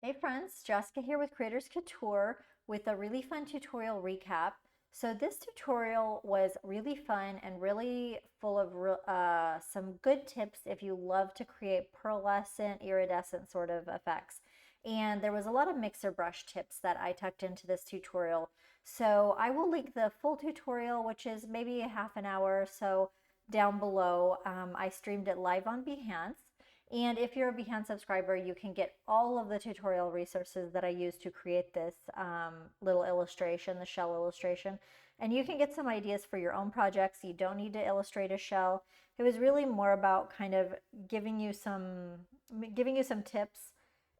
Hey friends, Jessica here with Creators Couture with a really fun tutorial recap. So this tutorial was really fun and really full of some good tips if you love to create pearlescent, iridescent sort of effects. And there was a lot of mixer brush tips that I tucked into this tutorial. So I will link the full tutorial, which is maybe a half an hour or so, down below. I streamed it live on Behance. And if you're a Behance subscriber, you can get all of the tutorial resources that I use to create this little illustration, the shell illustration. And you can get some ideas for your own projects. You don't need to illustrate a shell. It was really more about kind of giving you some tips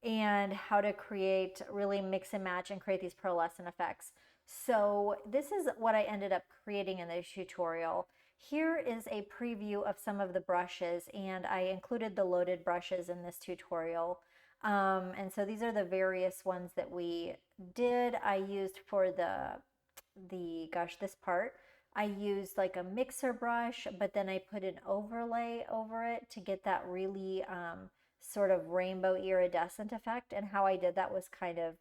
and how to create, really mix and match and create these pearlescent effects. So this is what I ended up creating in this tutorial. Here is a preview of some of the brushes, and I included the loaded brushes in this tutorial. And so these are the various ones that we did. I used for this part, I used like a mixer brush, but then I put an overlay over it to get that really sort of rainbow iridescent effect. And how I did that was kind of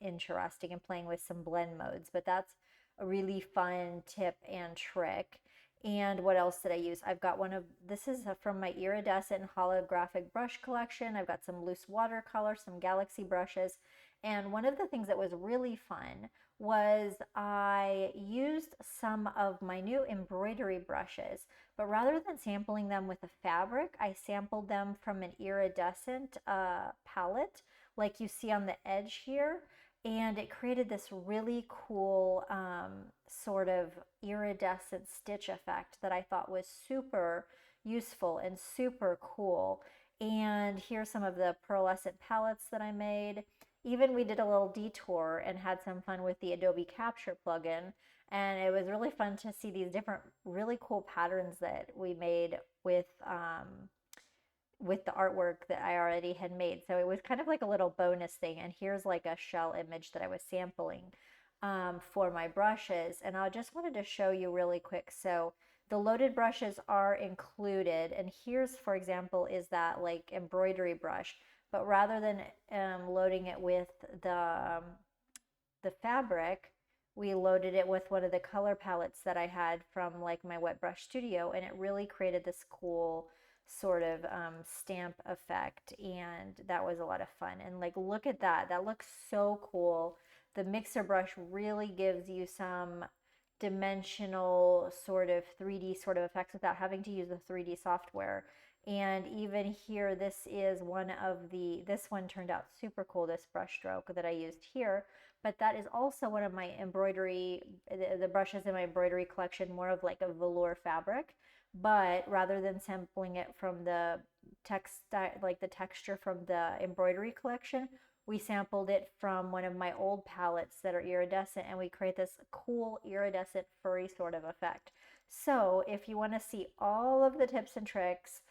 interesting and playing with some blend modes, but that's a really fun tip and trick. And what else did I use? I've got this is from my iridescent holographic brush collection. I've got some loose watercolor, some galaxy brushes. And one of the things that was really fun was I used some of my new embroidery brushes, but rather than sampling them with a fabric, I sampled them from an iridescent palette like you see on the edge here. And it created this really cool sort of iridescent stitch effect that I thought was super useful and super cool. And here's some of the pearlescent palettes that I made. Even we did a little detour and had some fun with the Adobe Capture plugin. And it was really fun to see these different really cool patterns that we made with the artwork that I already had made. So it was kind of like a little bonus thing. And here's like a shell image that I was sampling for my brushes. And I just wanted to show you really quick. So the loaded brushes are included. And here's, for example, is that like embroidery brush. But rather than loading it with the fabric, we loaded it with one of the color palettes that I had from like my wet brush studio, and it really created this cool sort of stamp effect, and that was a lot of fun. And like, look at that, that looks so cool. The mixer brush really gives you some dimensional sort of 3D sort of effects without having to use the 3D software. And even here, this one turned out super cool, this brush stroke that I used here. But that is also one of my embroidery, the brushes in my embroidery collection, more of like a velour fabric. But rather than sampling it from the like the texture from the embroidery collection, we sampled it from one of my old palettes that are iridescent, and we create this cool iridescent furry sort of effect. So if you want to see all of the tips and tricks,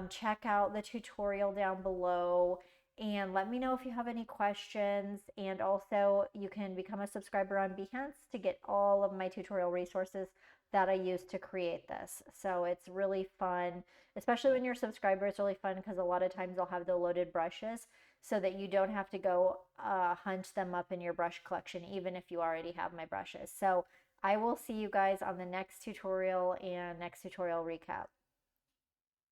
check out the tutorial down below and let me know if you have any questions. And also, you can become a subscriber on Behance to get all of my tutorial resources that I use to create this. So it's really fun, especially when you're a subscriber. It's really fun because a lot of times I'll have the loaded brushes so that you don't have to go hunt them up in your brush collection, even if you already have my brushes. So I will see you guys on the next tutorial and next tutorial recap.